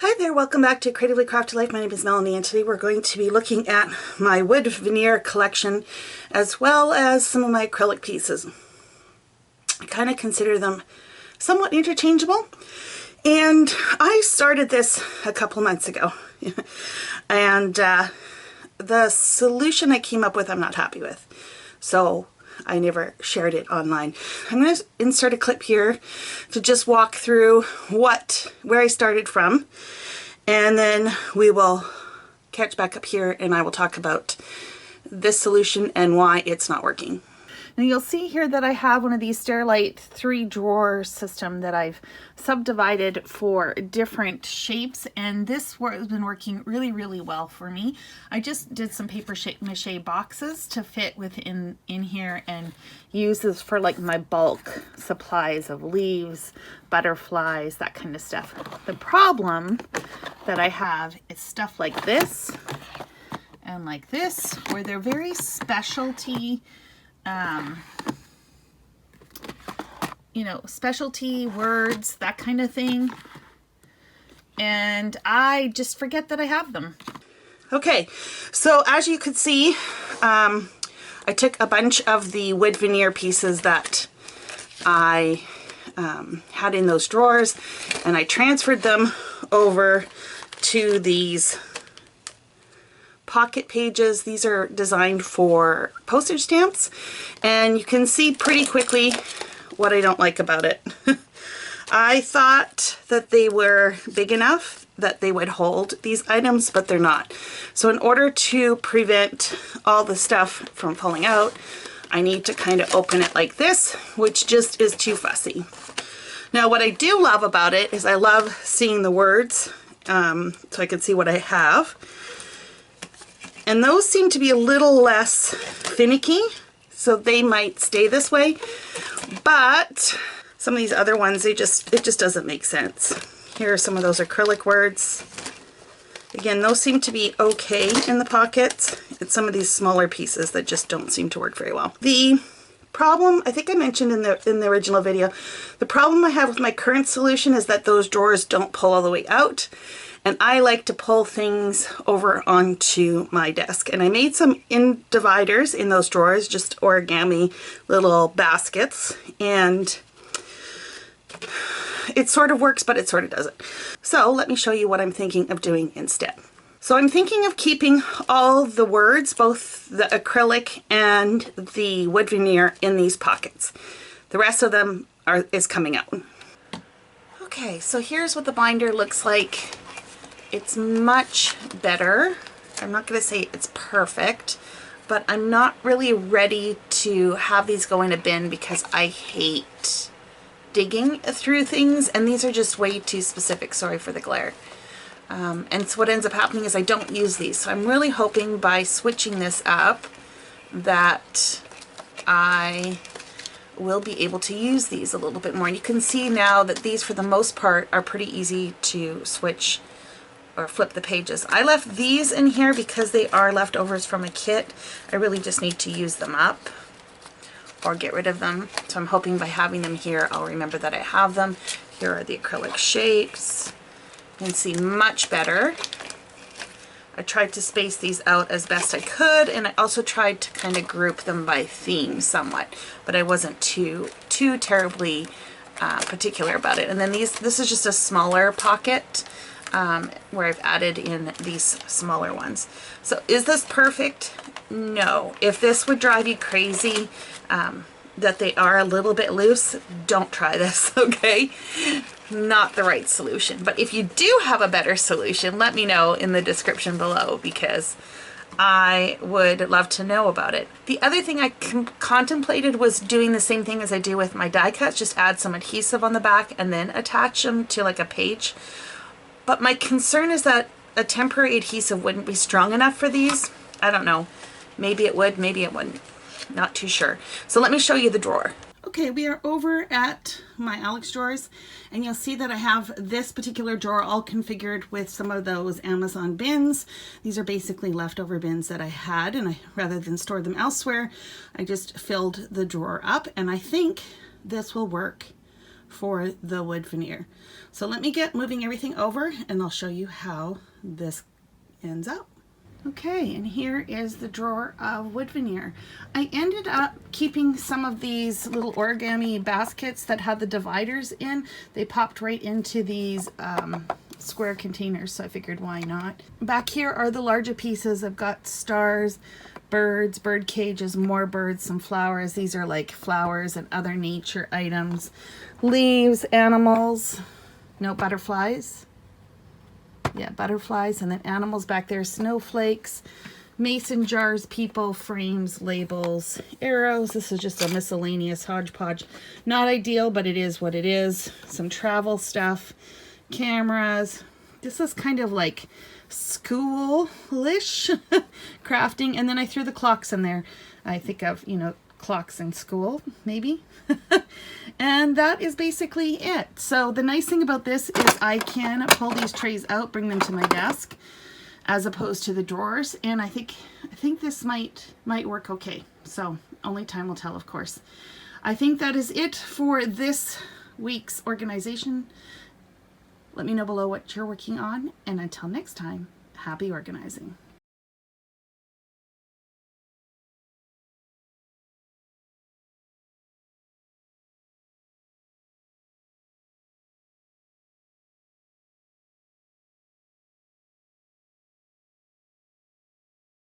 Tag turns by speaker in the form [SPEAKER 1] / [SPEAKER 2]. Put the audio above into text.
[SPEAKER 1] Hi there, welcome back to Creatively Crafted Life. My name is Melanie and today we're going to be looking at my wood veneer collection as well as some of my acrylic pieces. I kind of consider them somewhat interchangeable, and I started this a couple months ago and the solution I came up with I'm not happy with, so I never shared it online. I'm going to insert a clip here to just walk through where I started from, and then we will catch back up here and I will talk about this solution and why it's not working. Now you'll see here that I have one of these Stairlight 3-drawer system that I've subdivided for different shapes, and this has been working really well for me. I just did some paper mache boxes to fit within here and use this for like my bulk supplies of leaves, butterflies, that kind of stuff. The problem that I have is stuff like this and like this, where they're very specialty you know, specialty words, that kind of thing, and I just forget that I have them. Okay, so as you could see, I took a bunch of the wood veneer pieces that I had in those drawers and I transferred them over to these pocket pages. These are designed for postage stamps, and you can see pretty quickly what I don't like about it. I thought that they were big enough that they would hold these items, but they're not. So in order to prevent all the stuff from falling out, I need to kind of open it like this, which just is too fussy. Now what I do love about it is I love seeing the words, so I can see what I have. And those seem to be a little less finicky, so they might stay this way. But some of these other ones, it just doesn't make sense. Here are some of those acrylic words. Again, those seem to be okay in the pockets. It's some of these smaller pieces that just don't seem to work very well. The problem, I think I mentioned in the original video, the problem I have with my current solution is that those drawers don't pull all the way out. And I like to pull things over onto my desk. And I made some dividers in those drawers, just origami little baskets. And it sort of works, but it sort of doesn't. So let me show you what I'm thinking of doing instead. So I'm thinking of keeping all the words, both the acrylic and the wood veneer, in these pockets. The rest of them is coming out. Okay, so here's what the binder looks like. It's much better. I'm not going to say it's perfect, but I'm not really ready to have these go in a bin because I hate digging through things, and these are just way too specific. Sorry for the glare. And so what ends up happening is I don't use these. So I'm really hoping by switching this up that I will be able to use these a little bit more. And you can see now that these, for the most part, are pretty easy to switch or flip the pages. I left these in here because they are leftovers from a kit. I really just need to use them up or get rid of them. So I'm hoping by having them here, I'll remember that I have them. Here are the acrylic shapes. You can see much better. I tried to space these out as best I could, and I also tried to kind of group them by theme somewhat, but I wasn't too terribly particular about it. And then this is just a smaller pocket where I've added in these smaller ones. So is this perfect? No. If this would drive you crazy that they are a little bit loose, don't try this, okay? Not the right solution. But if you do have a better solution, let me know in the description below, because I would love to know about it. The other thing I contemplated was doing the same thing as I do with my die cuts, just add some adhesive on the back and then attach them to like a page. But my concern is that a temporary adhesive wouldn't be strong enough for these. I don't know. Maybe it would, maybe it wouldn't. Not too sure. So let me show you the drawer. Okay, we are over at my Alex drawers, and you'll see that I have this particular drawer all configured with some of those Amazon bins. These are basically leftover bins that I had, and rather than store them elsewhere, I just filled the drawer up, and I think this will work for the wood veneer. So let me get moving everything over and I'll show you how this ends up. Okay, and here is the drawer of wood veneer. I ended up keeping some of these little origami baskets that had the dividers in. They popped right into these square containers, so I figured why not. Back here are the larger pieces. I've got stars, birds, bird cages, more birds, some flowers. These are like flowers and other nature items. Leaves, animals, no, butterflies. Yeah, butterflies, and then animals back there, snowflakes, mason jars, people, frames, labels, arrows. This is just a miscellaneous hodgepodge. Not ideal, but it is what it is. Some travel stuff, cameras. This is kind of like school-ish crafting. And then I threw the clocks in there. I think of, you know, clocks in school, maybe. And that is basically it. So the nice thing about this is I can pull these trays out, bring them to my desk, as opposed to the drawers. And I think this might work okay. So only time will tell, of course. I think that is it for this week's organization. Let me know below what you're working on. And until next time, happy organizing.